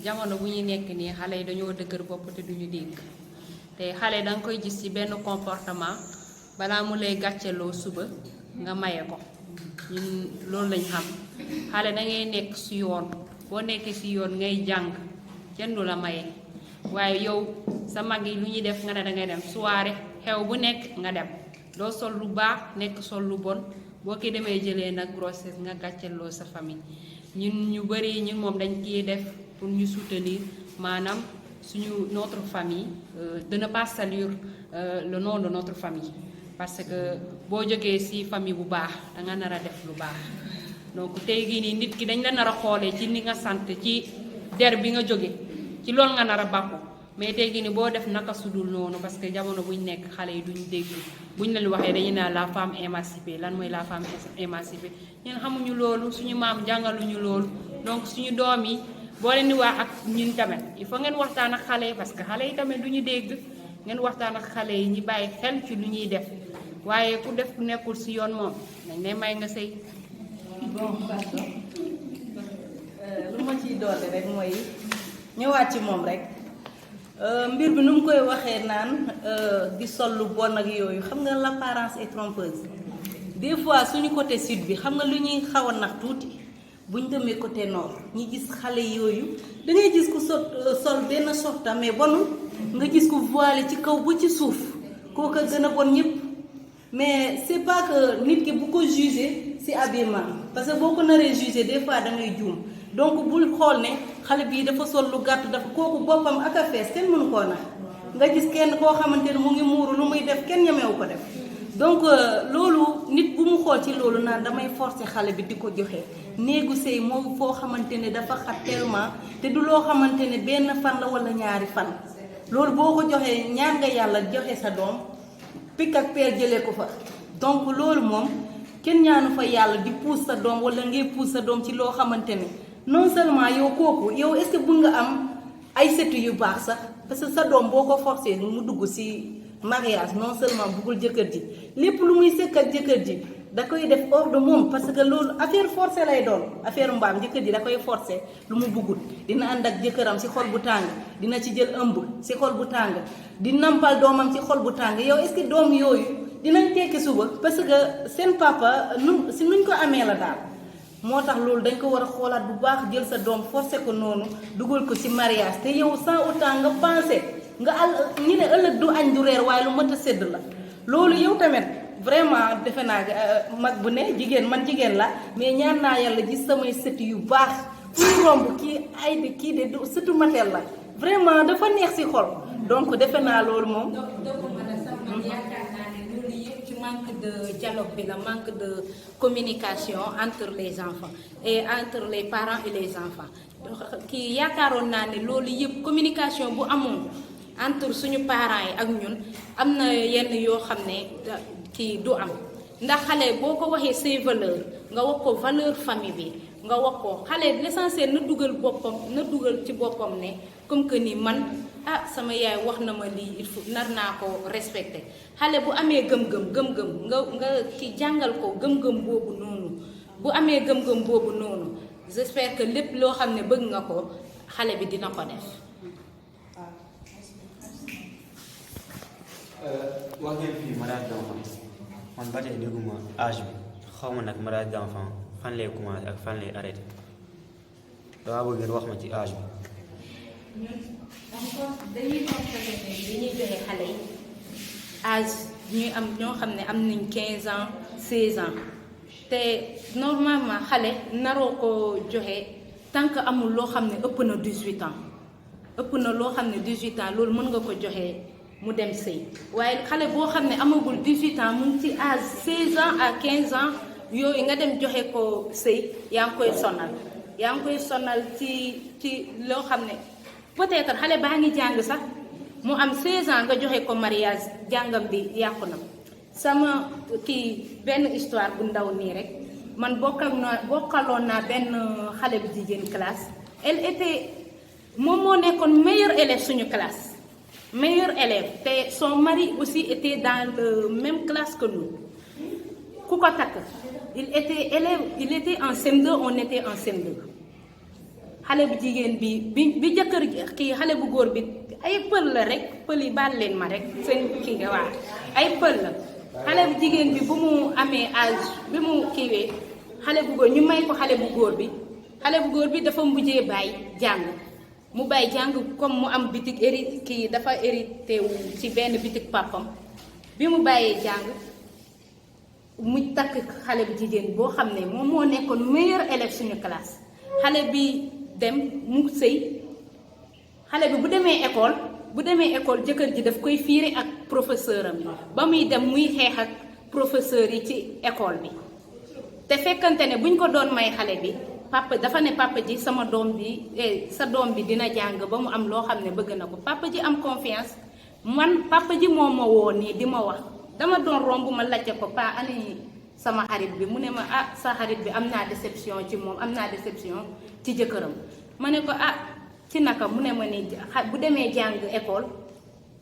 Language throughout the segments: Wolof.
jamono bu ñu nekk nii xale yi dañoo dëgër bopp te duñu dégg te xale danga koy gis ci benn comportement balaa mu lay gàcceloo suba nga maye ko ñun loolu lañ xam xale da ngay nekk ci yoon boo nekkee ci yoon ngay jàng kenn du la maye waaye yow sa mag yi lu ñuy def nga ne dangay dem soirée xew bu nekk nga dem doo sol lu baax nekk sol lu bon boo ko demee jëlee nag grossesse nga gàcceloo sa famille ñun ñu bari ñun moom dañ ciy def pour ñu soutenir maanaam suñu notre famille de ne pas salir le nom de notre famille parce que boo jógee ci famille bu baax danga nar a def lu baax donc tey gii nii nit ki dañ la nar a xoolee ci ni nga sant ci der bi nga jóge ci loolu nga nar a bàkku mais tey gii nii boo def naka sudul noonu parce que jamono buñ nekk xale yi duñ dégg buñ leen waxee dañuy naan la femme émancipée lan mooy la femme émancipée ñun xamuñu loolu suñu maam jàngaluñu loolu donc suñu doom yi boo leen di wax ak ñun tamit il faut ngeen waxtaan ak xale yi parce que xale yi tamit duñu dégg ngeen waxtaan ak xale yi ñi bàyyi xel ci lu ñuy def waaye ku def ku nekkul ci yoon moom dañ lay may nga sëy. bon pardon lu ma ciy doole rek mooy ñëwaat ci moom rek mbir bi nu mu koy waxee naan di sol lu bon ak yooyu xam nga l'apparence est trompeuse des fois suñu côté sud bi xam nga lu ñuy xaw a nax tuuti bu ñu demee côté nord ñi gis xale yooyu da ngay gis ku sol benn sorta mais bonul nga gis ku voilé ci kaw ba ci suuf kooka gën a bon ñëpp mais c'est pas que nit ki bu ko juger ci habillement parce que boo ko naree juger des fois da ngay juum donc bul xool ne xale bii dafa sol lu gàtt dafa kooku boppam ak a fees kenn mënu koo nax nga gis kenn koo xamante ne mu ngi muuru lu muy def kenn ñemewu ko def donc loolu nit bu mu xool ci loolu naan damay forcer xale bi di ko joxe néegu sëy moom foo xamante ne dafa xat tellement te du loo xamante ne benn fan la wala ñaari fan loolu boo ko joxee ñaan nga yàlla joxe sa doom pik ak peer jëlee ko fa donc loolu moom kenn ñaanu fa yàlla di puus sa doom wala ngay puus sa doom ci loo xamante ne non seulement yow kooku yow est-ce que bëgg nga am ay setu yu baax sax parce que sa doom boo ko forcé mu dugg ci mariage non seulement bëggul jëkkër ji lépp lu muy sëkk ak jëkkër ji da koy def hors de moom parce que loolu affaire forcée lay doon affaire mbaam jëkkër ji da koy forcé lu mu bëggul dina ànd ak jëkkëram ci xol bu tàng dina ci jël ëmb ci xol bu tàng di nampal doomam ci xol bu tàng yow est-ce que doom yooyu dinañ tekki suba parce que seen papa nu ci nuñ ko amee la daal moo tax loolu dañ ko war a xoolaat bu baax jël sa doom forcé ko noonu dugal ko ci mariage te yow sans autant nga pensé nga ñi ne ëllëg du añ du reer waaye lu mat a sédd la loolu yow tamit vraiment defe naa mag bu ne jigéen man jigéen la mais ñaan naa yàlla gis samay sët yu baax fu ñu romb kii ay de kii de sëtu mateel la vraiment dafa neex ci xol donc defe naa loolu moom. Manque de dialogue bi la manque de communication entre les enfants et entre les parents et les enfants kii yaakaaroon naa ne loolu yëpp communication bu amoon entre suñu parents yi ak ñun am na yenn yoo xam ne kii du am ndax xale boo ko waxee ses valeurs nga wax ko valeur famille bi nga wax ko xale l'essentiel na dugal ci boppam ne comme que ni man sama yaay wax na ma lii il faut nar naa ko respecter xale bu amee gëm-gëm nga ci jàngal ko gëm-gëm boobu noonu bu amee gëm-gëm boobu noonu j'espère que lépp loo xam ne bëgg nga ko xale bi dina ko def. wax ngeen fii mariage d'enfant man ba tey dégguma âge bi xaw ma nag mariage d'enfant fan lay commencer ak fan lay arrêter dama bëgg ngeen wax ma ci âge bi. dañuy constaté ne dañuy joxe xale yi âge ñuy am ñoo xam ne am nañ 15 ans 16 ans te normalement xale naroo ko joxe tant que amul loo xam ne ëpp na 18 ans ëpp na loo xam ne 18 ans loolu mën nga ko joxe mu dem sëy waaye xale boo xam ne amagul 18 ans mu ngi ci âge 16 ans à 15 ans yooyu nga dem joxe ko sëy yaa ngi koy sonal ci loo xam ne peut-être xale baa ngi jàng sax mu am 16 ans nga joxe ko mariage jàngam bi yàqu na sama kii benn histoire bu ndaw nii rek man bokkaloon naa benn xale bu jigéen classe elle était moom moo nekkoon meilleur élève suñu classe meilleur élève te son mari aussi était dans le même classe que nous ku ko takk il était en CM2 on était en CM2 xale bu jigéen bi jëkkër kii xale bu góor bi ay pël la rek pël yi baal leen ma rek seen kii nga waa ay pël la xale bu jigéen bi bu mu amee âge bi mu kiiwee xale bu góor ñu may ko xale bu góor bi dafa mujjee bàyyi jàng mu bàyyi jàng comme mu am bitig kii dafa hérité wu ci benn bitig papam bi mu bàyyee jàng mu takk xale bu jigéen boo xam ne moom moo nekkoon meilleur élève suñu classe xale bi dem mu sëy xale bi bu demee école jëkkër ji daf koy fiire ak professeur am ba muy dem muy xeex ak professeur yi ci école bi te fekkante ne buñ ko doon may xale bi papa dafa ne papa ji sama doom bi sa doom bi dina jàng ba mu am loo xam ne bëgg na ko papa ji am confiance man papa ji moo ma woo nii di ma wax dama doon romb ma laajte ko pa ani sama xarit bi mu ne ma ah sa xarit bi am naa déception ci moom am naa déception ci jëkkëram ma ne ko ah ci naka mu ne ma ni bu demee jàng école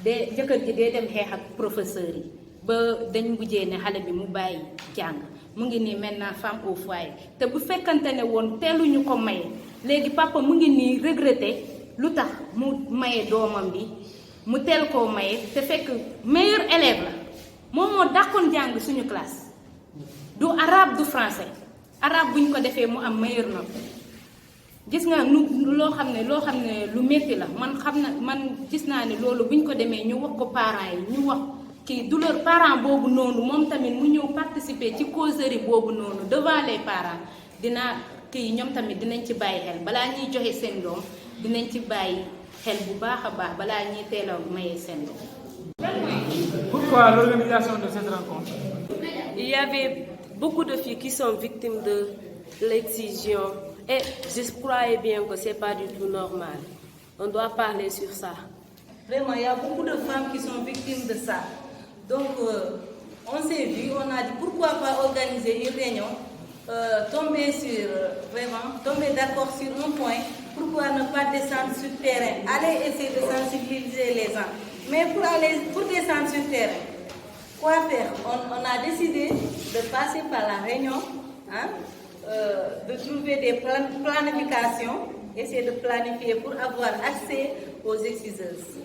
de jëkkër ji dee dem xeex ak professeur yi ba dañ mujjee ne xale bi mu bàyyi jàng mu ngi nii maintenant femme au foyer te bu fekkante ne woon teeluñu ko maye léegi papa mu ngi nii regretté lu tax mu maye doomam bi mu teel koo maye te fekk meilleur élève la moom moo dàqoon jàng suñu classe du arabe du français arabe buñ ko defee mu am meilleur note gis nga loo xam ne lu métti la man gis naa ne loolu buñ ko demee ñu wax ko parents yi ñu wax kii douleur parent boobu noonu moom tamit mu ñëw participer ci causerie boobu noonu devant les parents dina kii ñoom tamit dinañ ci bàyyi xel balaa ñuy joxe seen doom dinañ ci bàyyi xel bu baax a baax balaa ñuy teel a maye seen doom. Pourquoi l'organisation de cette rencontre? Il y avait beaucoup de filles qui sont victimes de l'excision et je croyais bien que c'est pas du tout normal. On doit parler sur ça. Vraiment, il y a beaucoup de femmes qui sont victimes de ça. Donc, on s'est vu, on a dit pourquoi pas organiser une réunion, tomber d'accord sur un point, pourquoi ne pas descendre sur le terrain, aller essayer de sensibiliser les gens. Mais pour descendre sur le terrain, quoi faire? On a décidé de passer par la réunion, de trouver des planifications, essayer de planifier pour avoir accès aux exciseuses.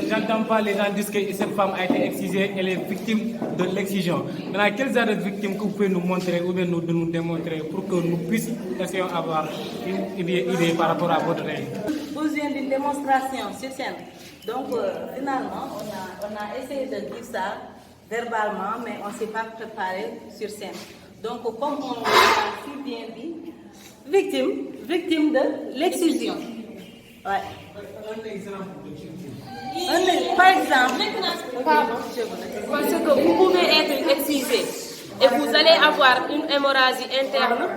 J'entends pas les gens dire que cette femme a été excisée, elle est victime de l'excision. Maintenant, quelles sont les victimes que vous pouvez nous montrer ou bien nous démontrer pour que nous puissions essayer d'avoir une idée par rapport à votre règne? Besoin d'une démonstration sur scène. Donc, finalement, on a essayé de dire ça verbalement, mais on ne s'est pas préparé sur scène. Donc, comme on l'a si bien dit, victime de l'excision. Ouais. Un exemple Par exemple, Parce que vous pouvez être excisé et vous allez avoir une hémorragie interne.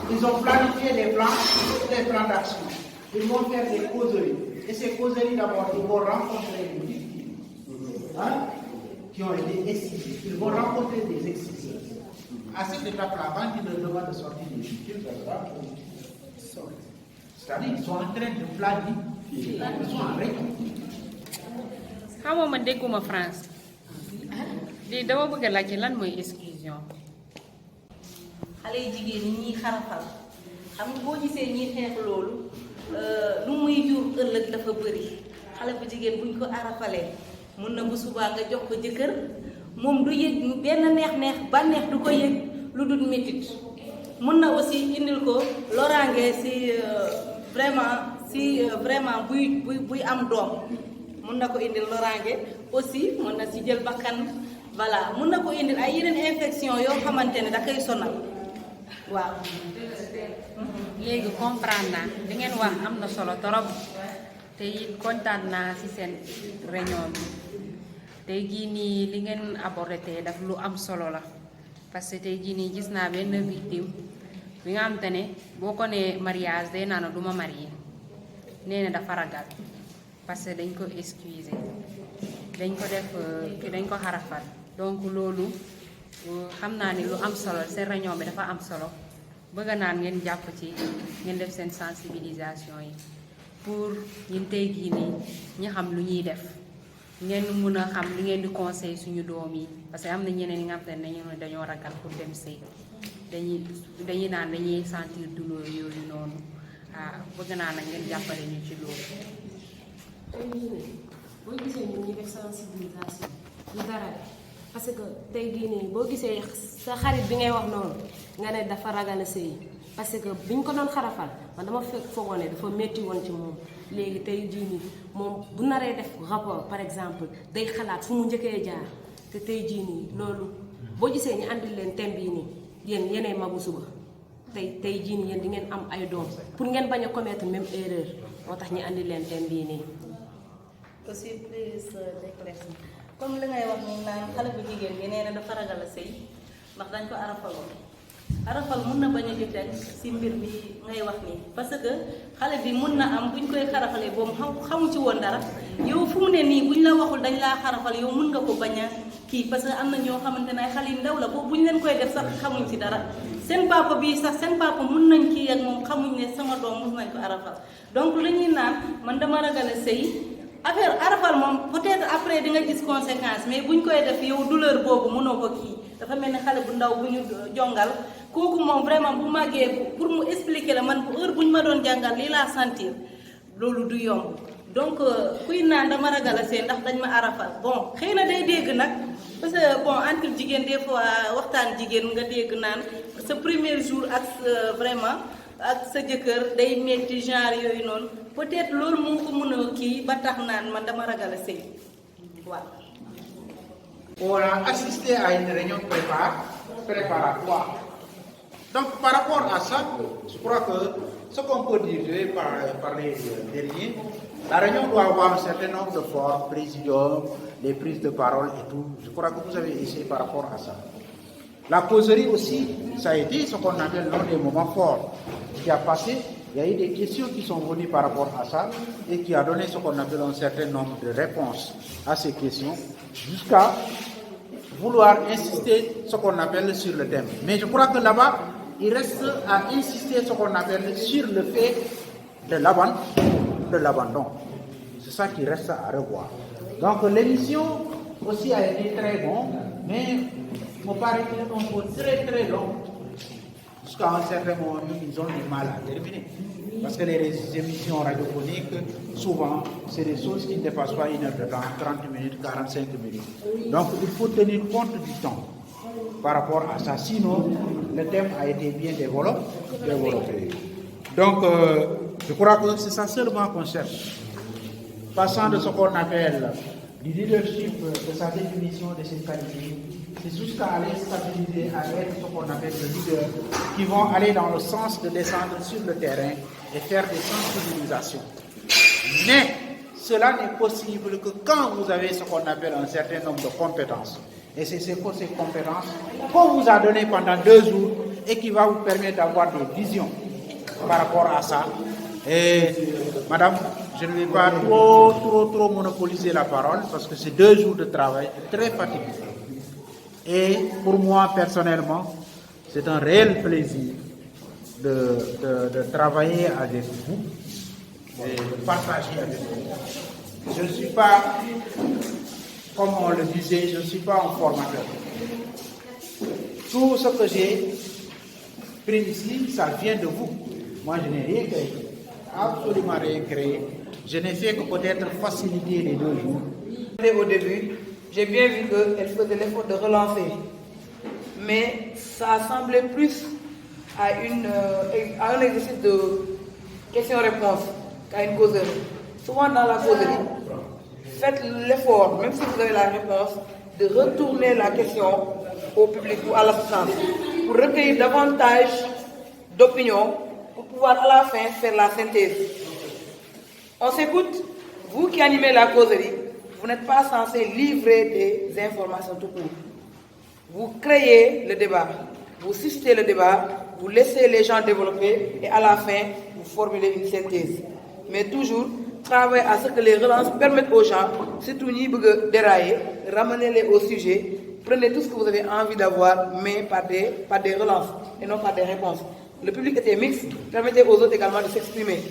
Ils ont planifié les plans d'action. Ils vont faire des causeries. Et ces causeries, d'abord, ils vont rencontrer les victimes qui ont été excisées. Ils vont rencontrer des exciseurs. À cette étape-là, avant qu'ils ne demandent de sortir des victimes, c'est-à-dire qu'ils sont en train de planifier. Ils sont en réunion. xamoo ma dégguma France lii dama bëgg a laaj lan mooy exclusion. xale yu jigéen ñi ñuy xarafal xam nga boo gisee ñiy xeex loolu lu muy jur ëllëg dafa bëri xale bu jigéen buñ ko arafalee mun na bu subaa nga jox ko jëkkër moom du yëg benn neex-neex bànneex du ko yëg lu dul métit mun na aussi indil ko loraange vraiment buy am doom mun na ko indil loraange aussi mun na si jël bakkan voilà mun na ko indil ay yeneen infection yoo xamante ne da koy sonal waaw. léegi comprendre naa li ngeen wax am na solo torop te it kontaan naa ci seen réunion bi tey jii nii li ngeen abordé tey daf lu am solo la parce que tey jii nii gis naa benn victime bi nga xam te ne boo ko nee mariage day naan du ma marié nee na dafa ragal parce que dañ ko excuser dañ ko def dañ ko xarafal donc loolu xam naa ni lu am solo seen réunion bi dafa am solo bëgg naan ngeen jàpp ci ngeen def seen sensibilisation yi pour ñun tey jii nii ñi xam lu ñuy def ngeen mun a xam li ngeen di conseil suñu doom yi parce que am na ñeneen ñi nga xam te ne dañoo ragal pour dem sëy dañuy naan dañuy sentir douleur yooyu noonu bëgg naa nag ngeen jàppale ñu ci loolu. boo gisee ñun ñu def sensibilisation lu dara de parce que tey jii nii boo gisee sa xarit bi ngay wax noonu nga ne dafa ragal a sëy parce que biñ ko doon xarafal man dama foogoon ne dafa métti woon ci moom léegi tey jii nii moom bu naree def rapport par exemple day xalaat fu mu njëkkee jaar te tey jii nii loolu boo gisee ñu andil leen thème bii nii yéen yeneen magu suba tey jii nii yéen di ngeen am ay doom pour ngeen bañ a commettre même erreur moo tax ñu andil leen thème bii nii. aussi plus d'éclaircissement comme li ngay wax ni naan xale bu jigéen bi nee na dafa ragal a sëy ndax dañ ko arafaloon arafal mun na bañ a jotee si mbir bi ngay wax nii parce que xale bi mun na am buñ koy xarafalee boobu xamu ci woon dara yow fu mu ne nii buñ la waxul dañ laa xarafal yow mun nga ko bañ a kii parce que am na ñoo xamante ne ay xale yu ndaw la boobu buñ leen koy def sax xamuñ ci dara seen papa bii sax seen papa mun nañ kii ak moom xamuñ ne sama doom mun nañ ko arafal donc li ñuy naan man dama ragal a sëy affaire arafal moom peut-être après di nga gis conséquence mais buñ koy def yow douleur boobu mënoo ko kii dafa mel ni xale bu ndaw bu ñu jongal kooku moom vraiment bu màggee pour mu expliquer la man heure bu ñu ma doon jàngal lii laa sentir loolu du yomb donc kuy naan dama ragal a sëy ndax dañ ma arafal bon xëy na day dégg nag parce que bon entre jigéen des fois waxtaan jigéen nga dégg naan sa premier jour ak vraiment ak sa jëkkër day metti genre yooyu noonu peut-être loolu moo ko mën a kii ba tax naan man dama ragal a sëy waaw. On a assisté à une réunion préparatoire. Donc par rapport à ça, je crois que ce qu'on peut dire par les derniers, la réunion doit avoir un certain nombre de formes, présidium, les prises de parole et tout. Je crois que vous avez essayé par rapport à ça. La causerie aussi, ça a été ce qu'on appelle l'un des moments forts qui a passé. Il y a eu des questions qui sont venues par rapport à ça et qui a donné ce qu'on appelle un certain nombre de réponses à ces questions jusqu'à vouloir insister ce qu'on appelle sur le thème. Mais je crois que là-bas, il reste à insister ce qu'on appelle sur le fait de l'abandon. C'est ça qui reste à revoir. Donc l'émission aussi a été très bonne, mais il me paraît qu'il est un peu très très long. Jusqu'à un certain moment, ils ont du mal à terminer. Parce que les émissions radiophoniques, souvent, c'est des choses qui ne dépassent pas 1 heure de temps, 30 minutes, 45 minutes. Donc, il faut tenir compte du temps par rapport à ça. Sinon, le thème a été bien développé. Donc, je crois que c'est ça seulement qu'on cherche. Passant de ce qu'on appelle du leadership, de sa définition de ses qualités, c'est jusqu'à aller stabiliser, à être ce qu'on appelle le leader, qui vont aller dans le sens de descendre sur le terrain et faire des sensibilisations. Mais cela n'est possible que quand vous avez ce qu'on appelle un certain nombre de compétences. Et c'est ces compétences qu'on vous a données pendant 2 jours et qui va vous permettre d'avoir des visions par rapport à ça. Et madame, je ne vais pas trop monopoliser la parole parce que c'est 2 jours de travail très fatigant. Et pour moi, personnellement, c'est un réel plaisir de travailler avec vous et de partager avec vous. Je ne suis pas, comme on le disait, je ne suis pas un formateur. Tout ce que j'ai pris ici, ça vient de vous. Moi, je n'ai rien créé, absolument rien créé. Je n'ai fait que peut-être faciliter les 2 jours. Au début, j'ai bien vu qu'elle faisait l'effort de relancer. Mais ça semblait plus à un exercice de question-réponse qu'à une causerie. Souvent dans la causerie, faites l'effort, même si vous avez la réponse, de retourner la question au public ou à l'assistance pour recueillir davantage d'opinions pour pouvoir à la fin faire la synthèse. On s'écoute, vous qui animez la causerie, vous n'êtes pas censé livrer des informations tout court. Vous créez le débat, vous suscitez le débat, vous laissez les gens développer et à la fin, vous formulez une synthèse. Mais toujours, travaillez à ce que les relances permettent aux gens, surtout ni dérailler, ramenez-les au sujet, prenez tout ce que vous avez envie d'avoir, mais par des relances et non par des réponses. Le public était mixte, permettez aux autres également de s'exprimer.